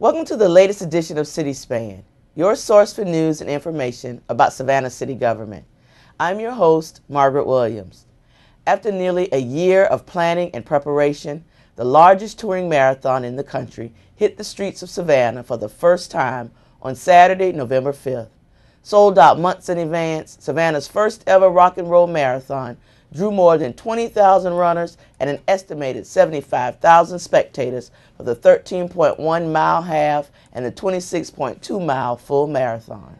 Welcome to the latest edition of City Span, your source for news and information about Savannah City government. I'm your host, Margaret Williams. After nearly a year of planning and preparation, the largest touring marathon in the country hit the streets of Savannah for the first time on Saturday, November 5th. Sold out months in advance, Savannah's first ever rock and roll marathon drew more than 20,000 runners and an estimated 75,000 spectators for the 13.1-mile half and the 26.2-mile full marathon.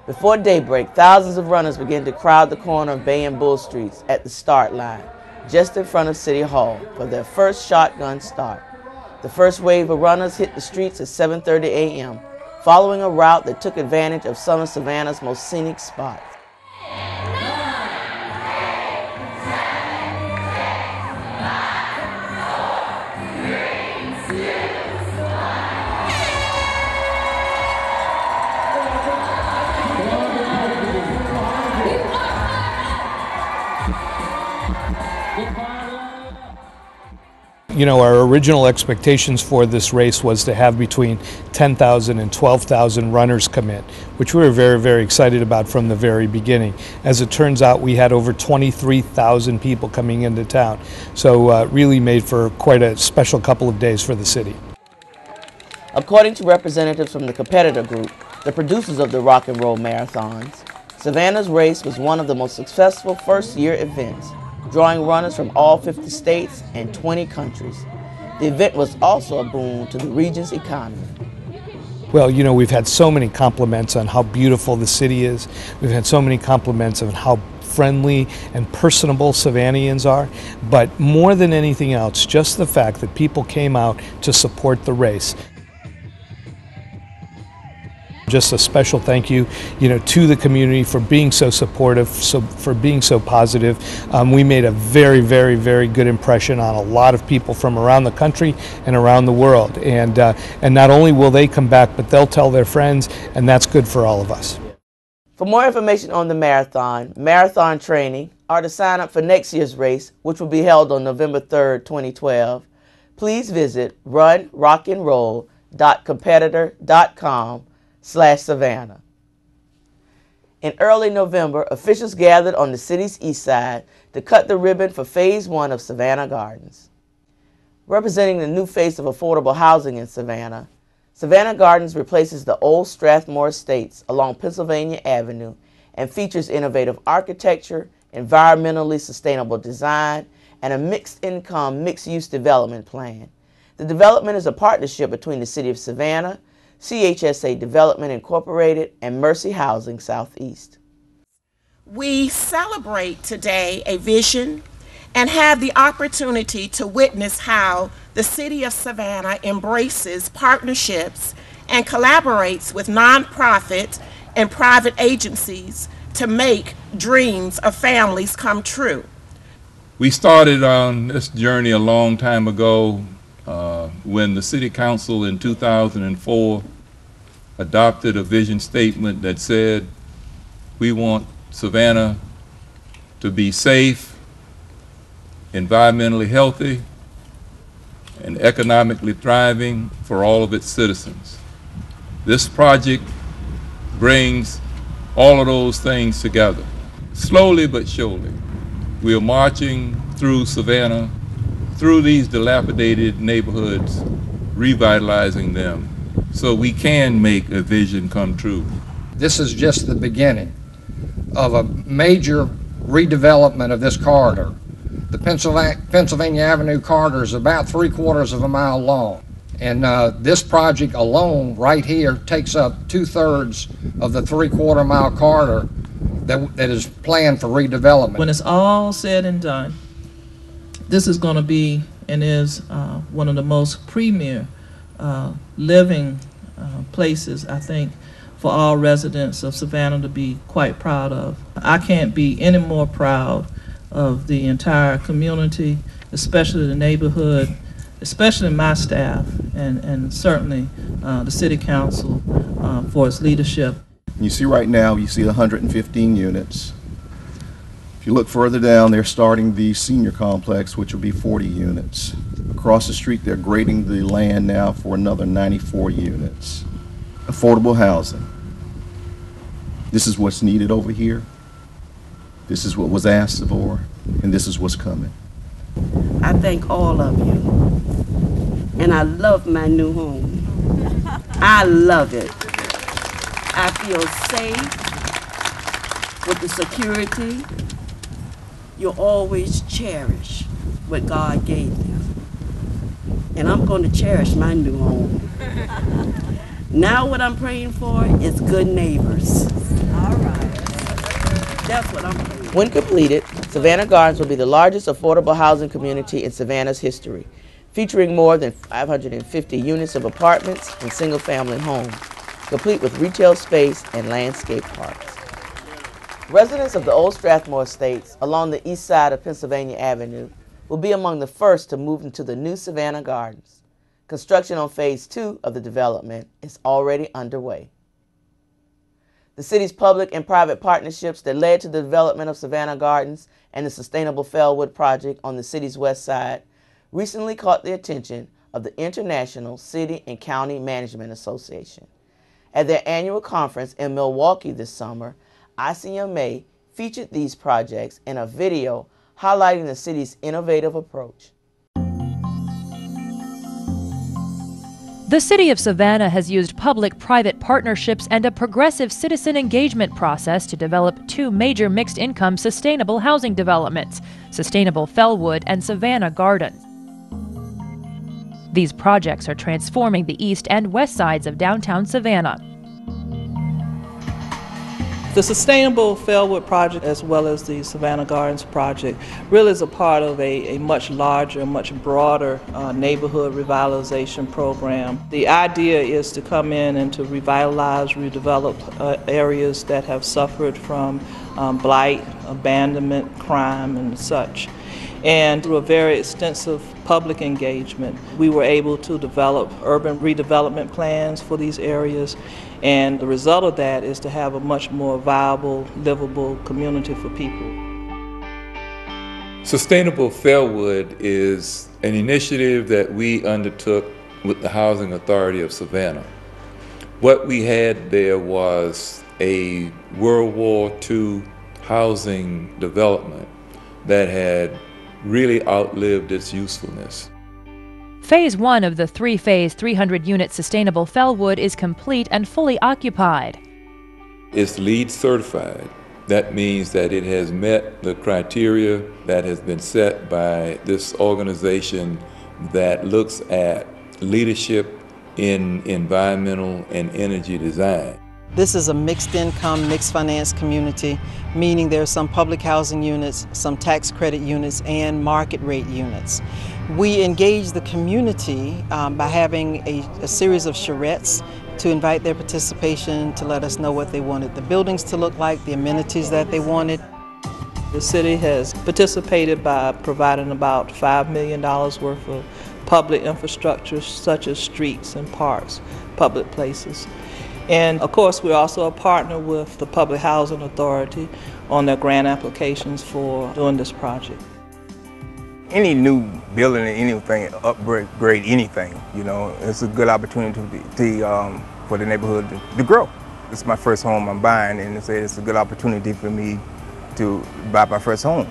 Before daybreak, thousands of runners began to crowd the corner of Bay and Bull Streets at the start line, just in front of City Hall, for their first shotgun start. The first wave of runners hit the streets at 7:30 a.m., following a route that took advantage of some of Savannah's most scenic spots. You know, our original expectations for this race was to have between 10,000 and 12,000 runners come in, which we were very, very excited about from the very beginning. As it turns out, we had over 23,000 people coming into town, so really made for quite a special couple of days for the city. According to representatives from the competitor group, the producers of the rock and roll marathons, Savannah's race was one of the most successful first-year events, drawing runners from all 50 states and 20 countries. The event was also a boon to the region's economy. Well, you know, we've had so many compliments on how beautiful the city is. We've had so many compliments on how friendly and personable Savannians are. But more than anything else, just the fact that people came out to support the race. Just a special thank you, to the community for being so supportive, for being so positive. We made a very, very, very good impression on a lot of people from around the country and around the world. And not only will they come back, but they'll tell their friends, and that's good for all of us. For more information on the marathon training, or to sign up for next year's race, which will be held on November 3rd, 2012, please visit runrockandroll.competitor.com/Savannah. In early November, officials gathered on the city's east side to cut the ribbon for Phase 1 of Savannah Gardens. Representing the new face of affordable housing in Savannah, Savannah Gardens replaces the old Strathmore Estates along Pennsylvania Avenue and features innovative architecture, environmentally sustainable design, and a mixed-income, mixed-use development plan. The development is a partnership between the City of Savannah, CHSA Development Incorporated, and Mercy Housing Southeast. We celebrate today a vision and have the opportunity to witness how the City of Savannah embraces partnerships and collaborates with nonprofit and private agencies to make dreams of families come true. We started on this journey a long time ago when the City Council in 2004 adopted a vision statement that said we want Savannah to be safe, environmentally healthy, and economically thriving for all of its citizens. This project brings all of those things together. Slowly but surely, we are marching through Savannah, through these dilapidated neighborhoods, revitalizing them so we can make a vision come true. This is just the beginning of a major redevelopment of this corridor. The Pennsylvania Avenue corridor is about 3/4 of a mile long, and this project alone right here takes up 2/3 of the 3/4 mile corridor that is planned for redevelopment. When it's all said and done, this is going to be and is one of the most premier living places, I think, for all residents of Savannah to be quite proud of. I can't be any more proud of the entire community, especially the neighborhood, especially my staff, and certainly the City Council for its leadership. You see right now, you see 115 units. If you look further down, they're starting the senior complex, which will be 40 units. Across the street, they're grading the land now for another 94 units. Affordable housing. This is what's needed over here. This is what was asked for, and this is what's coming. I thank all of you, and I love my new home. I love it. I feel safe with the security. You'll always cherish what God gave you. And I'm going to cherish my new home. Now what I'm praying for is good neighbors. All right. That's what I'm praying for. When completed, Savannah Gardens will be the largest affordable housing community in Savannah's history, featuring more than 550 units of apartments and single-family homes, complete with retail space and landscape parks. Residents of the old Strathmore estates along the east side of Pennsylvania Avenue will be among the first to move into the new Savannah Gardens. Construction on Phase 2 of the development is already underway. The city's public and private partnerships that led to the development of Savannah Gardens and the Sustainable Fellwood project on the city's west side recently caught the attention of the International City and County Management Association. At their annual conference in Milwaukee this summer, ICMA featured these projects in a video highlighting the city's innovative approach. The City of Savannah has used public-private partnerships and a progressive citizen engagement process to develop two major mixed-income sustainable housing developments, Sustainable Fellwood and Savannah Gardens. These projects are transforming the east and west sides of downtown Savannah. The Sustainable Fellwood project, as well as the Savannah Gardens project, really is a part of a much larger, much broader neighborhood revitalization program. The idea is to come in and to revitalize, redevelop areas that have suffered from blight, abandonment, crime, and such. And through a very extensive public engagement, we were able to develop urban redevelopment plans for these areas. And the result of that is to have a much more viable, livable community for people. Sustainable Fellwood is an initiative that we undertook with the Housing Authority of Savannah. What we had there was a World War II housing development that had really outlived its usefulness. Phase 1 of the three-phase, 300-unit Sustainable Fellwood is complete and fully occupied. It's LEED certified. That means that it has met the criteria that has been set by this organization that looks at leadership in environmental and energy design. This is a mixed income, mixed finance community, meaning there are some public housing units, some tax credit units, and market rate units. We engage the community by having a series of charrettes to invite their participation, to let us know what they wanted the buildings to look like, the amenities that they wanted. The city has participated by providing about $5 million worth of public infrastructure, such as streets and parks, public places. And of course, we're also a partner with the Public Housing Authority on their grant applications for doing this project. Any new building or anything, upgrade anything, you know, it's a good opportunity for the neighborhood to grow. It's my first home I'm buying, and it's a good opportunity for me to buy my first home.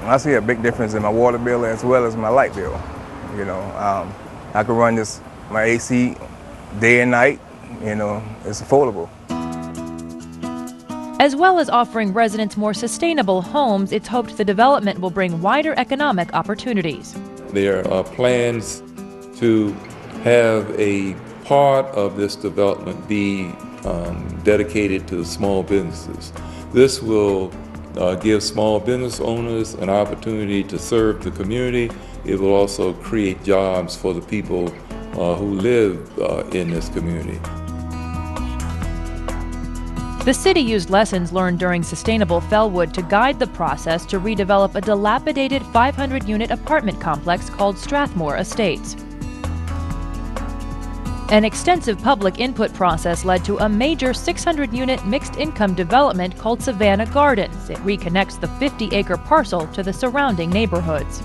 And I see a big difference in my water bill as well as my light bill. You know, I can run my AC day and night. You know, it's affordable. As well as offering residents more sustainable homes, it's hoped the development will bring wider economic opportunities. There are plans to have a part of this development be dedicated to small businesses. This will give small business owners an opportunity to serve the community. It will also create jobs for the people who live in this community. The city used lessons learned during Sustainable Fellwood to guide the process to redevelop a dilapidated 500-unit apartment complex called Strathmore Estates. An extensive public input process led to a major 600-unit mixed-income development called Savannah Gardens. It reconnects the 50-acre parcel to the surrounding neighborhoods.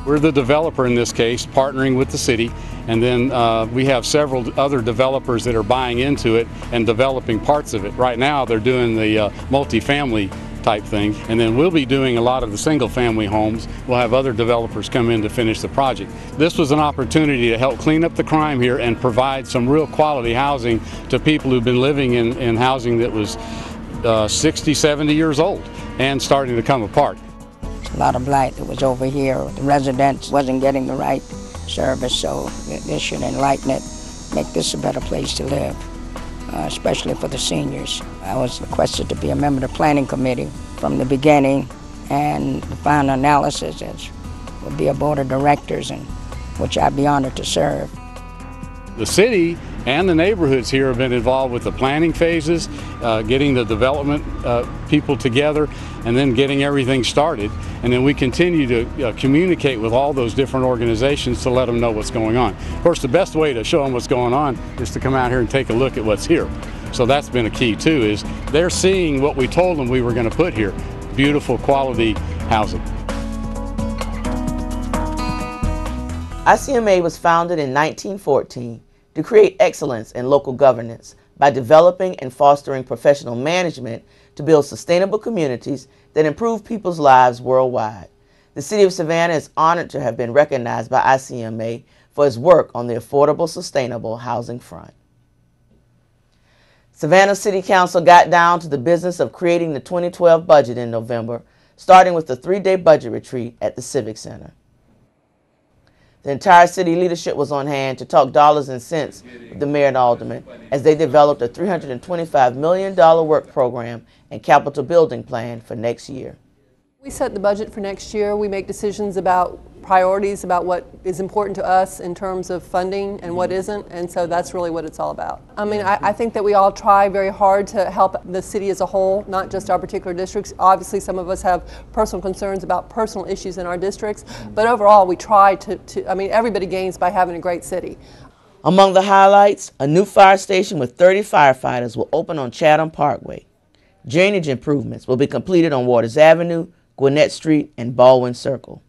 We're the developer in this case, partnering with the city, and then we have several other developers that are buying into it and developing parts of it. Right now they're doing the multifamily type thing, and then we'll be doing a lot of the single-family homes. We'll have other developers come in to finish the project. This was an opportunity to help clean up the crime here and provide some real quality housing to people who've been living in housing that was 60, 70 years old and starting to come apart. A lot of blight that was over here. The residents wasn't getting the right service, so they should enlighten it, make this a better place to live, especially for the seniors. I was requested to be a member of the planning committee from the beginning, and the final analysis would be a board of directors, in which I'd be honored to serve. The city and the neighborhoods here have been involved with the planning phases, getting the development people together, and then getting everything started. And then we continue to communicate with all those different organizations to let them know what's going on. Of course, the best way to show them what's going on is to come out here and take a look at what's here. So that's been a key too, is they're seeing what we told them we were going to put here, beautiful quality housing. ICMA was founded in 1914 to create excellence in local governance by developing and fostering professional management to build sustainable communities that improve people's lives worldwide. The City of Savannah is honored to have been recognized by ICMA for its work on the affordable, sustainable housing front. Savannah City Council got down to the business of creating the 2012 budget in November, starting with the 3-day budget retreat at the Civic Center. The entire city leadership was on hand to talk dollars and cents with the mayor and aldermen as they developed a $325 million work program and capital building plan for next year. We set the budget for next year. We make decisions about priorities, about what is important to us in terms of funding and what isn't, and so that's really what it's all about. I mean, I think that we all try very hard to help the city as a whole, not just our particular districts. Obviously, some of us have personal concerns about personal issues in our districts, but overall we try I mean, everybody gains by having a great city. Among the highlights, a new fire station with 30 firefighters will open on Chatham Parkway. Drainage improvements will be completed on Waters Avenue, Gwinnett Street, and Baldwin Circle.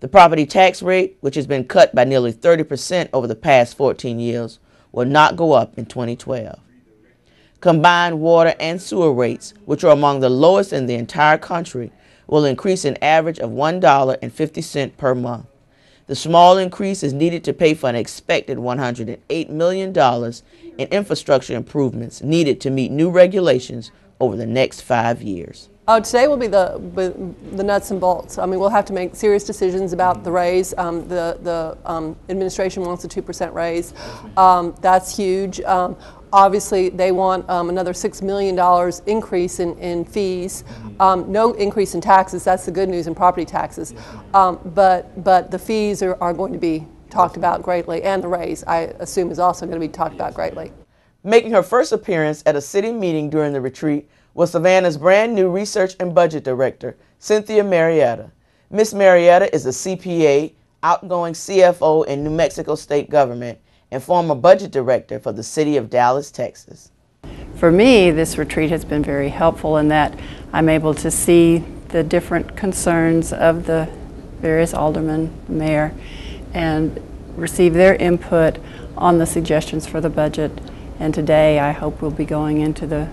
The property tax rate, which has been cut by nearly 30% over the past 14 years, will not go up in 2012. Combined water and sewer rates, which are among the lowest in the entire country, will increase an average of $1.50 per month. The small increase is needed to pay for an expected $108 million in infrastructure improvements needed to meet new regulations over the next 5 years. Today will be the nuts and bolts. I mean, we'll have to make serious decisions about the raise. The administration wants a 2% raise. That's huge. Obviously, they want another $6 million increase in fees. No increase in taxes. That's the good news in property taxes. But the fees are going to be talked about greatly, and the raise, I assume, is also going to be talked about greatly. Making her first appearance at a city meeting during the retreat was Savannah's brand new Research and Budget Director, Cynthia Marietta. Ms. Marietta is a CPA, outgoing CFO in New Mexico State Government, and former Budget Director for the City of Dallas, Texas. For me, this retreat has been very helpful in that I'm able to see the different concerns of the various aldermen, mayor, and receive their input on the suggestions for the budget. And today I hope we'll be going into the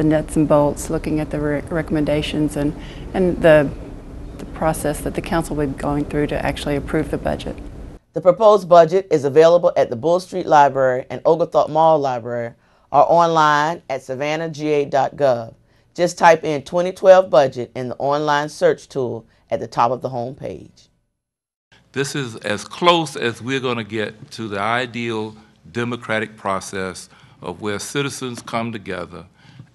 nuts and bolts, looking at the recommendations and the process that the council will be going through to actually approve the budget. The proposed budget is available at the Bull Street Library and Oglethorpe Mall Library or online at savannahga.gov. Just type in 2012 budget in the online search tool at the top of the home page. This is as close as we're going to get to the ideal democratic process of where citizens come together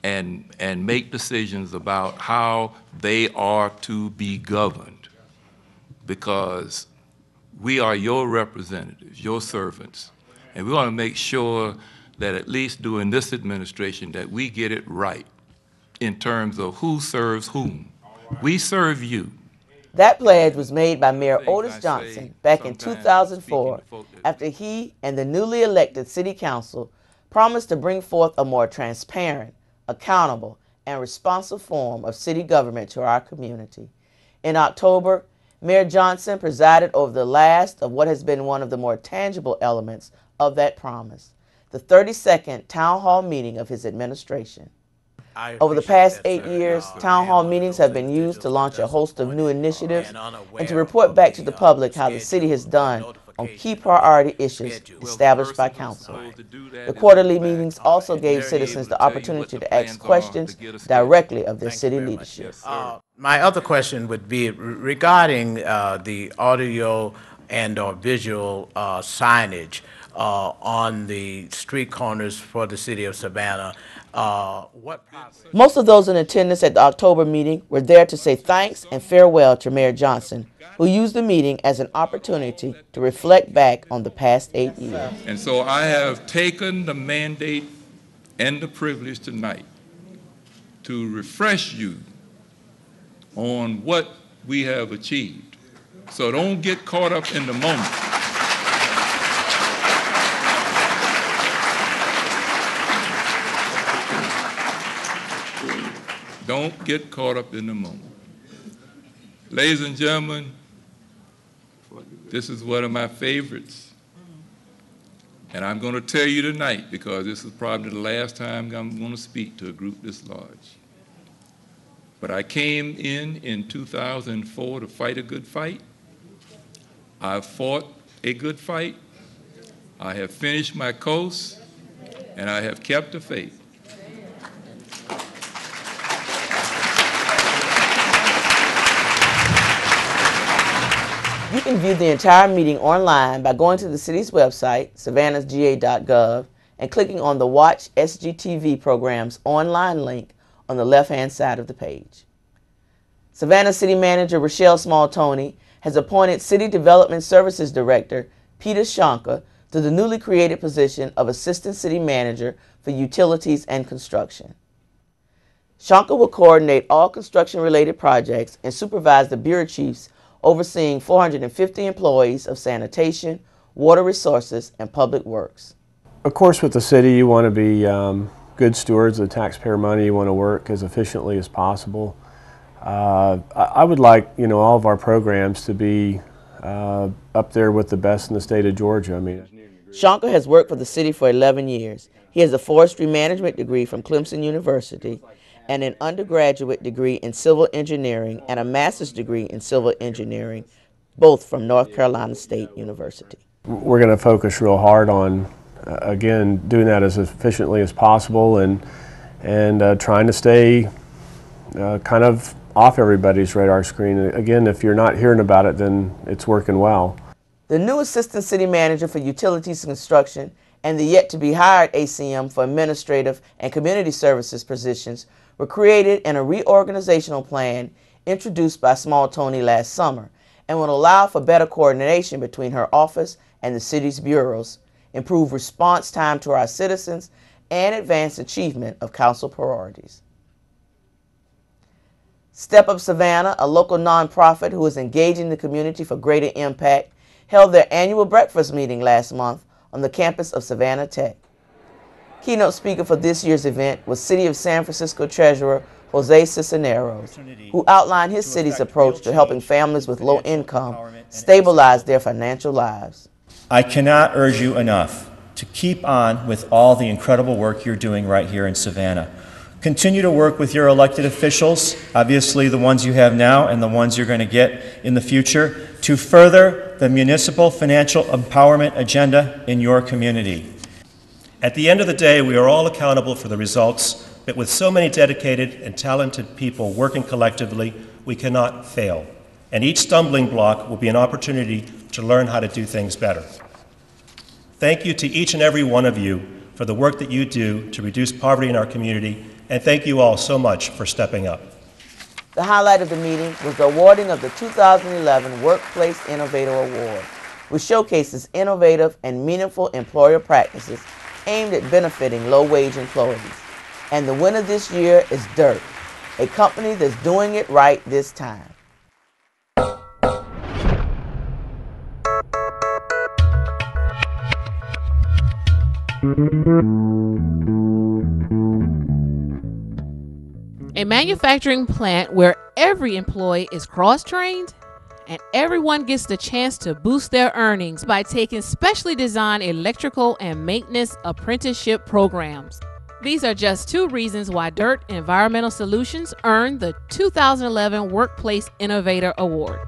and make decisions about how they are to be governed, because we are your representatives, your servants, and we want to make sure that at least during this administration that we get it right in terms of who serves whom. We serve you, That pledge was made by Mayor Otis Johnson back in 2004 after he and the newly elected City Council promised to bring forth a more transparent, accountable, and responsive form of city government to our community. In October, Mayor Johnson presided over the last of what has been one of the more tangible elements of that promise, the 32nd Town Hall meeting of his administration. Over the past 8 years, town hall meetings have been used to launch a host of new initiatives and to report back to the public how the city has done on key priority issues established by council. The quarterly meetings also gave citizens the opportunity to ask questions directly of their city leadership. My other question would be regarding the audio and or visual signage on the street corners for the city of Savannah. Most of those in attendance at the October meeting were there to say thanks and farewell to Mayor Johnson, who used the meeting as an opportunity to reflect back on the past 8 years. And so I have taken the mandate and the privilege tonight to refresh you on what we have achieved. So don't get caught up in the moment. Don't get caught up in the moment. Ladies and gentlemen, this is one of my favorites. And I'm going to tell you tonight, because this is probably the last time I'm going to speak to a group this large. But I came in 2004 to fight a good fight. I fought a good fight. I have finished my course, and I have kept the faith. You can view the entire meeting online by going to the city's website, savannahsga.gov, and clicking on the Watch SGTV Programs online link on the left-hand side of the page. Savannah City Manager Rochelle Small-Toney has appointed City Development Services Director Peter Shanka to the newly created position of Assistant City Manager for Utilities and Construction. Shanka will coordinate all construction-related projects and supervise the bureau chiefs overseeing 450 employees of sanitation, water resources, and public works. Of course, with the city, you want to be good stewards of the taxpayer money. You want to work as efficiently as possible. I would like, all of our programs to be up there with the best in the state of Georgia. Shanka has worked for the city for 11 years. He has a forestry management degree from Clemson University and an undergraduate degree in civil engineering and a master's degree in civil engineering, both from North Carolina State University. We're going to focus real hard on, again, doing that as efficiently as possible and trying to stay kind of off everybody's radar screen. Again, if you're not hearing about it, then it's working well. The new Assistant City Manager for Utilities and Construction and the yet-to-be-hired ACM for Administrative and Community Services positions were created in a reorganizational plan introduced by Small-Toney last summer and will allow for better coordination between her office and the city's bureaus, improve response time to our citizens, and advance achievement of council priorities. Step Up Savannah, a local nonprofit who is engaging the community for greater impact, held their annual breakfast meeting last month on the campus of Savannah Tech. Keynote speaker for this year's event was City of San Francisco Treasurer Jose Cisneros, who outlined his city's approach to helping families with low income stabilize their financial lives. I cannot urge you enough to keep on with all the incredible work you're doing right here in Savannah. Continue to work with your elected officials, obviously the ones you have now and the ones you're going to get in the future, to further the municipal financial empowerment agenda in your community. At the end of the day, we are all accountable for the results, but with so many dedicated and talented people working collectively, we cannot fail. And each stumbling block will be an opportunity to learn how to do things better. Thank you to each and every one of you for the work that you do to reduce poverty in our community, and thank you all so much for stepping up. The highlight of the meeting was the awarding of the 2011 Workplace Innovator Award, which showcases innovative and meaningful employer practices aimed at benefiting low-wage employees. And the winner this year is Dirt, a company that's doing it right this time. A manufacturing plant where every employee is cross-trained and everyone gets the chance to boost their earnings by taking specially designed electrical and maintenance apprenticeship programs. These are just two reasons why DIRT Environmental Solutions earned the 2011 Workplace Innovator Award.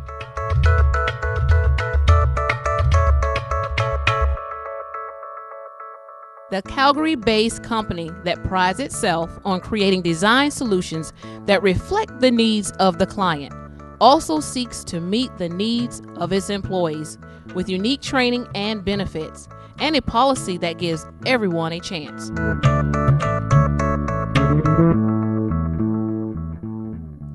The Calgary-based company that prides itself on creating design solutions that reflect the needs of the client also seeks to meet the needs of its employees with unique training and benefits, and a policy that gives everyone a chance.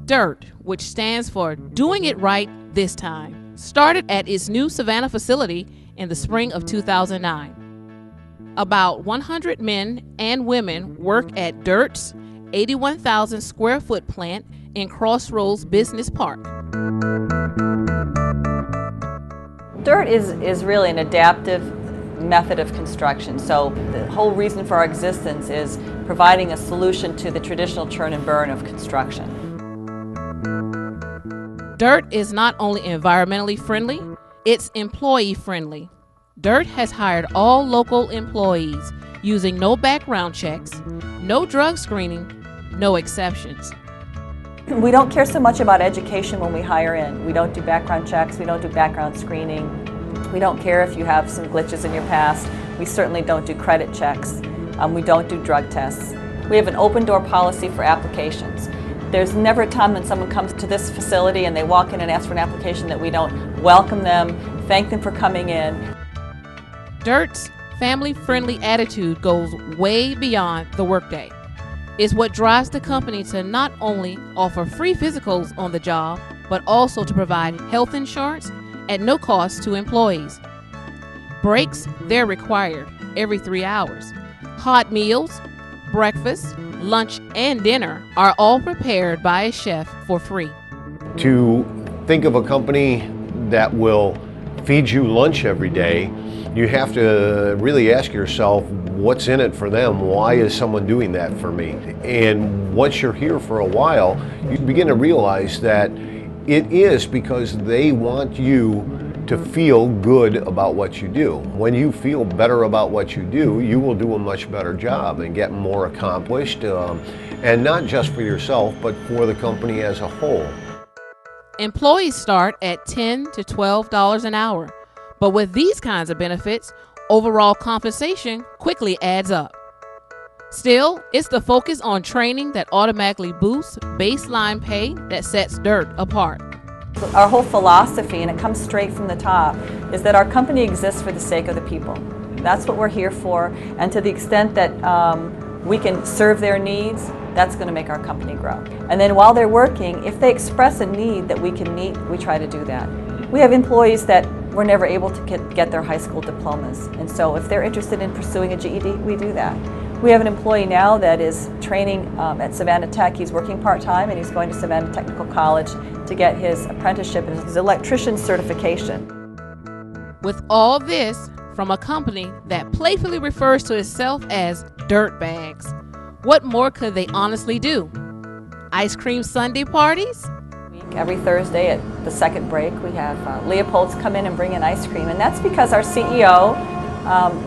DIRT, which stands for Doing It Right This Time, started at its new Savannah facility in the spring of 2009. About 100 men and women work at DIRT's 81,000 square foot plant in Crossroads Business Park. DIRT is really an adaptive method of construction. So the whole reason for our existence is providing a solution to the traditional churn and burn of construction. DIRT is not only environmentally friendly, it's employee friendly. DIRT has hired all local employees using no background checks, no drug screening, no exceptions. We don't care so much about education when we hire in. We don't do background checks, we don't do background screening. We don't care if you have some glitches in your past. We certainly don't do credit checks. We don't do drug tests. We have an open door policy for applications. There's never a time when someone comes to this facility and they walk in and ask for an application that we don't welcome them, thank them for coming in. DIRT's family-friendly attitude goes way beyond the workday. It's what drives the company to not only offer free physicals on the job, but also to provide health insurance at no cost to employees. Breaks, they're required every 3 hours. Hot meals, breakfast, lunch, and dinner are all prepared by a chef for free. To think of a company that will feed you lunch every day, you have to really ask yourself, what's in it for them? Why is someone doing that for me? And once you're here for a while, you begin to realize that it is because they want you to feel good about what you do. When you feel better about what you do, you will do a much better job and get more accomplished, and not just for yourself, but for the company as a whole. Employees start at $10 to $12 an hour. But with these kinds of benefits, overall compensation quickly adds up. Still, it's the focus on training that automatically boosts baseline pay that sets DIRT apart. Our whole philosophy, and it comes straight from the top, is that our company exists for the sake of the people. That's what we're here for, and to the extent that we can serve their needs, that's going to make our company grow. And then while they're working, if they express a need that we can meet, we try to do that. We have employees that were never able to get their high school diplomas, and so if they're interested in pursuing a GED, we do that. We have an employee now that is training at Savannah Tech. He's working part-time and he's going to Savannah Technical College to get his apprenticeship and his electrician certification. With all this from a company that playfully refers to itself as dirt bags, what more could they honestly do? Ice cream sundae parties? Every Thursday at the second break, we have Leopold's come in and bring in ice cream, and that's because our CEO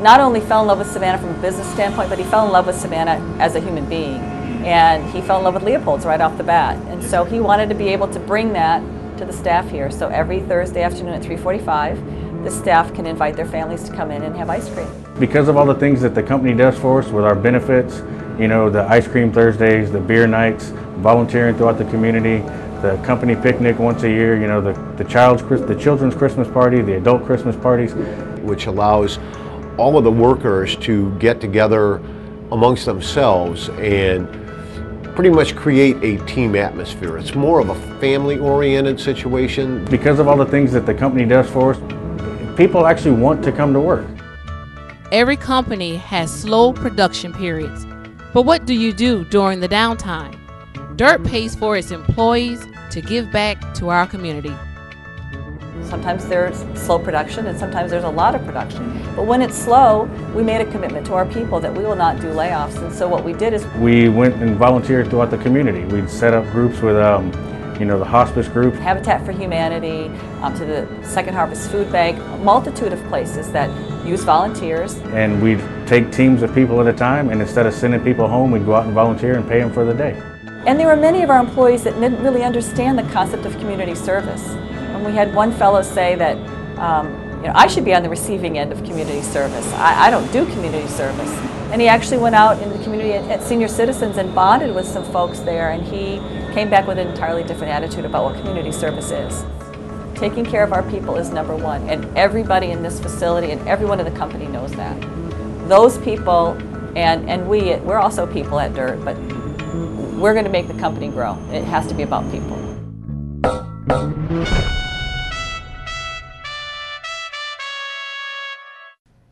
not only fell in love with Savannah from a business standpoint, but he fell in love with Savannah as a human being, and he fell in love with Leopold's right off the bat, and so he wanted to be able to bring that to the staff here. So every Thursday afternoon at 3:45, the staff can invite their families to come in and have ice cream. Because of all the things that the company does for us with our benefits, you know, the ice cream Thursdays, the beer nights, volunteering throughout the community, the company picnic once a year, you know, the children's Christmas party, the adult Christmas parties. Which allows all of the workers to get together amongst themselves and pretty much create a team atmosphere. It's more of a family-oriented situation. Because of all the things that the company does for us, people actually want to come to work. Every company has slow production periods, but what do you do during the downtime? DIRT pays for its employees to give back to our community. So Sometimes there's slow production and sometimes there's a lot of production. But when it's slow, we made a commitment to our people that we will not do layoffs. And so what we did is we went and volunteered throughout the community. We'd set up groups with the hospice group. Habitat for Humanity, to the Second Harvest Food Bank, a multitude of places that use volunteers. And we'd take teams of people at a time, and instead of sending people home, we'd go out and volunteer and pay them for the day. And there were many of our employees that didn't really understand the concept of community service. And we had one fellow say that, I should be on the receiving end of community service. I don't do community service. And he actually went out in the community at Senior Citizens and bonded with some folks there, and he came back with an entirely different attitude about what community service is. Taking care of our people is number one, and everybody in this facility and everyone in the company knows that. Those people, and we're also people at DIRT, but we're going to make the company grow. It has to be about people.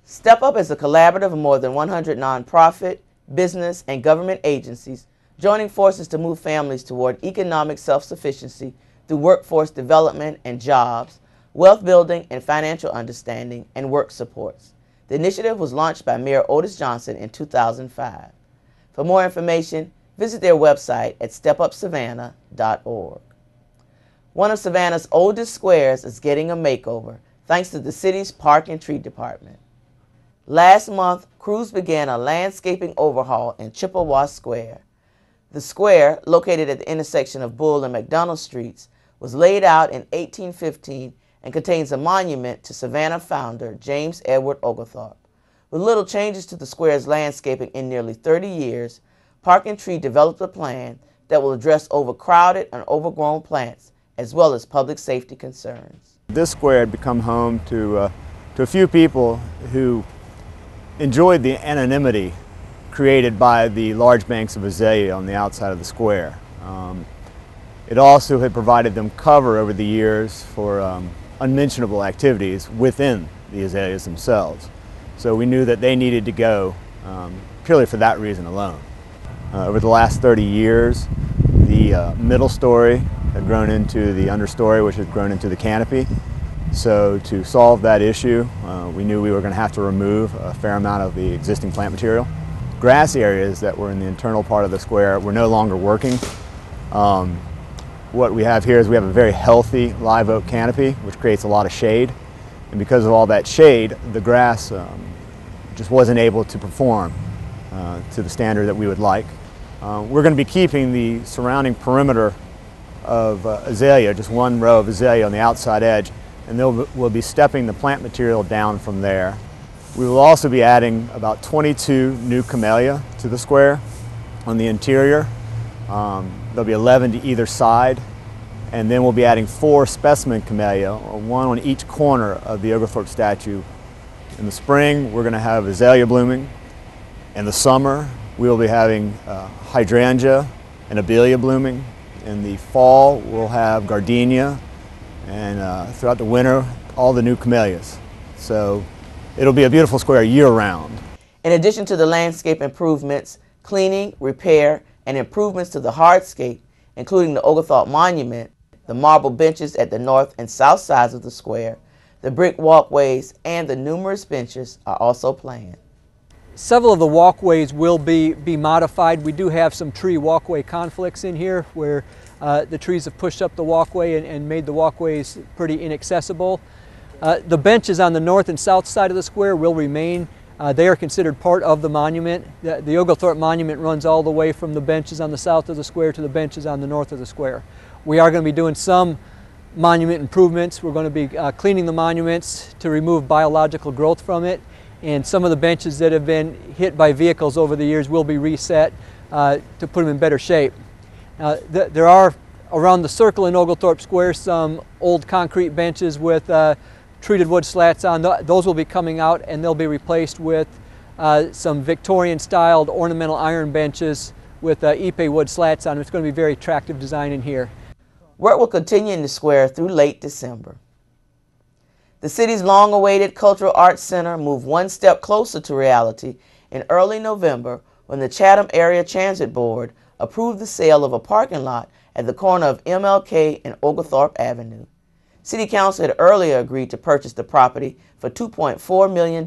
Step Up is a collaborative of more than 100 nonprofit, business, and government agencies joining forces to move families toward economic self-sufficiency through workforce development and jobs, wealth building and financial understanding, and work supports. The initiative was launched by Mayor Otis Johnson in 2005. For more information, visit their website at stepupsavannah.org. One of Savannah's oldest squares is getting a makeover thanks to the city's Park and Tree Department. Last month, crews began a landscaping overhaul in Chippewa Square. The square, located at the intersection of Bull and McDonald Streets, was laid out in 1815 and contains a monument to Savannah founder James Edward Oglethorpe. With little changes to the square's landscaping in nearly 30 years, Park and Tree developed a plan that will address overcrowded and overgrown plants, as well as public safety concerns. This square had become home to a few people who enjoyed the anonymity created by the large banks of azalea on the outside of the square. It also had provided them cover over the years for unmentionable activities within the azaleas themselves. So we knew that they needed to go purely for that reason alone. Over the last 30 years, the middle story had grown into the understory, which had grown into the canopy. So to solve that issue, we knew we were going to have to remove a fair amount of the existing plant material. Grass areas that were in the internal part of the square were no longer working. What we have here is we have a very healthy live oak canopy, which creates a lot of shade. And because of all that shade, the grass just wasn't able to perform to the standard that we would like. We're going to be keeping the surrounding perimeter of azalea, just one row of azalea on the outside edge, and we'll be stepping the plant material down from there. We will also be adding about 22 new camellia to the square on the interior. There'll be 11 to either side, and then we'll be adding 4 specimen camellia, one on each corner of the Oglethorpe statue. In the spring, we're going to have azalea blooming. In the summer, we will be having hydrangea and abelia blooming. In the fall, we'll have gardenia, and throughout the winter, all the new camellias. So it'll be a beautiful square year-round. In addition to the landscape improvements, cleaning, repair, and improvements to the hardscape, including the Oglethorpe Monument, the marble benches at the north and south sides of the square, the brick walkways, and the numerous benches are also planned. Several of the walkways will be modified. We do have some tree walkway conflicts in here where the trees have pushed up the walkway and made the walkways pretty inaccessible. The benches on the north and south side of the square will remain. They are considered part of the monument. The Oglethorpe Monument runs all the way from the benches on the south of the square to the benches on the north of the square. We are going to be doing some monument improvements. We're going to be cleaning the monuments to remove biological growth from it. And some of the benches that have been hit by vehicles over the years will be reset to put them in better shape. There are around the circle in Oglethorpe Square some old concrete benches with treated wood slats on. Those will be coming out and they'll be replaced with some Victorian-styled ornamental iron benches with Ipe wood slats on them. It's going to be a very attractive design in here. Work will continue in the square through late December. The city's long-awaited Cultural Arts Center moved one step closer to reality in early November when the Chatham Area Transit Board approved the sale of a parking lot at the corner of MLK and Oglethorpe Avenue. City Council had earlier agreed to purchase the property for $2.4 million,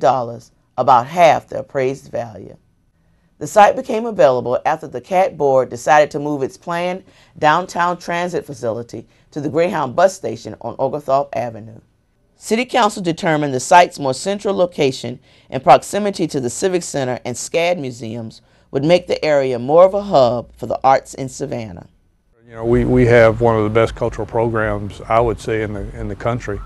about half the appraised value. The site became available after the CAT board decided to move its planned downtown transit facility to the Greyhound bus station on Oglethorpe Avenue. City Council determined the site's more central location and proximity to the Civic Center and SCAD museums would make the area more of a hub for the arts in Savannah. You know, we have one of the best cultural programs, I would say, in the country,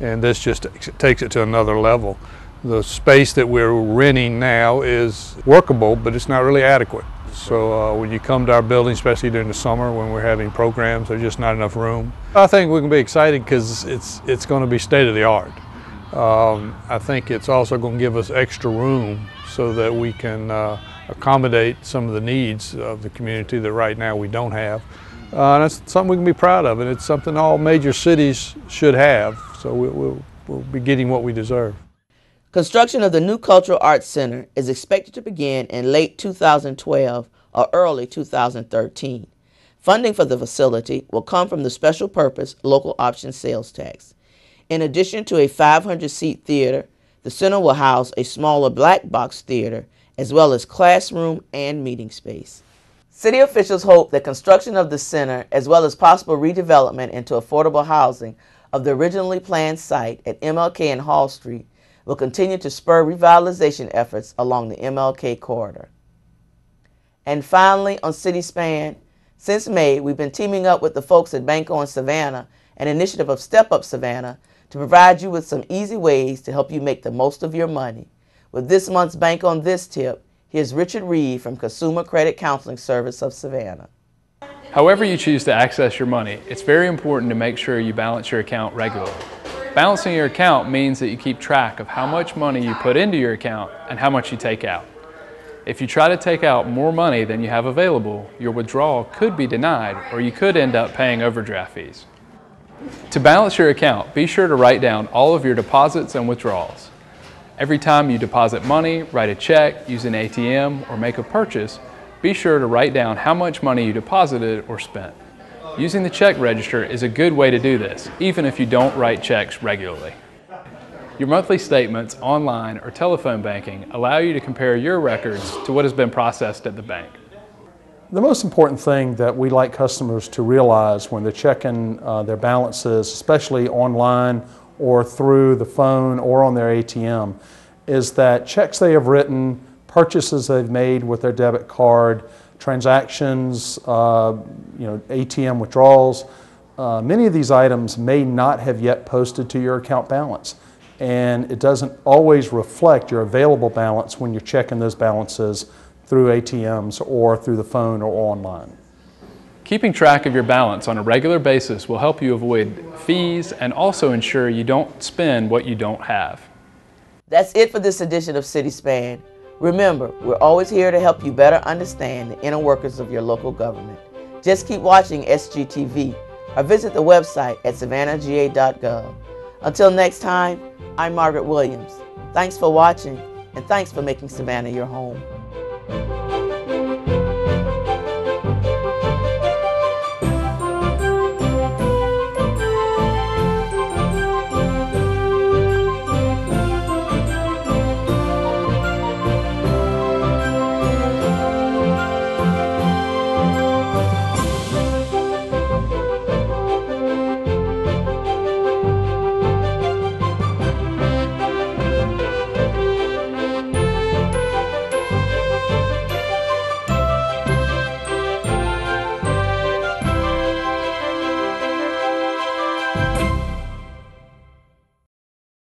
and this just takes it to another level. The space that we're renting now is workable, but it's not really adequate. So when you come to our building, especially during the summer when we're having programs, there's just not enough room. I think we can be excited because it's going to be state of the art. I think it's also going to give us extra room so that we can accommodate some of the needs of the community that right now we don't have. And that's something we can be proud of, and it's something all major cities should have, so we'll be getting what we deserve. Construction of the new Cultural Arts Center is expected to begin in late 2012 or early 2013. Funding for the facility will come from the Special Purpose Local Option Sales Tax. In addition to a 500-seat theater, the center will house a smaller black box theater as well as classroom and meeting space. City officials hope that construction of the center as well as possible redevelopment into affordable housing of the originally planned site at MLK and Hall Street will continue to spur revitalization efforts along the MLK corridor. And finally, on City Span, since May, we've been teaming up with the folks at Bank On Savannah, an initiative of Step Up Savannah, to provide you with some easy ways to help you make the most of your money. With this month's Bank On This tip, here's Richard Reed from Consumer Credit Counseling Service of Savannah. However you choose to access your money, it's very important to make sure you balance your account regularly. Balancing your account means that you keep track of how much money you put into your account and how much you take out. If you try to take out more money than you have available, your withdrawal could be denied or you could end up paying overdraft fees. To balance your account, be sure to write down all of your deposits and withdrawals. Every time you deposit money, write a check, use an ATM, or make a purchase, be sure to write down how much money you deposited or spent. Using the check register is a good way to do this, even if you don't write checks regularly. Your monthly statements, online or telephone banking allow you to compare your records to what has been processed at the bank. The most important thing that we like customers to realize when they're checking their balances, especially online or through the phone or on their ATM, is that checks they have written, purchases they've made with their debit card, transactions, ATM withdrawals, many of these items may not have yet posted to your account balance. And it doesn't always reflect your available balance when you're checking those balances through ATMs or through the phone or online. Keeping track of your balance on a regular basis will help you avoid fees and also ensure you don't spend what you don't have. That's it for this edition of City Span. Remember, we're always here to help you better understand the inner workings of your local government. Just keep watching SGTV or visit the website at savannahga.gov. Until next time, I'm Margaret Williams. Thanks for watching, and thanks for making Savannah your home.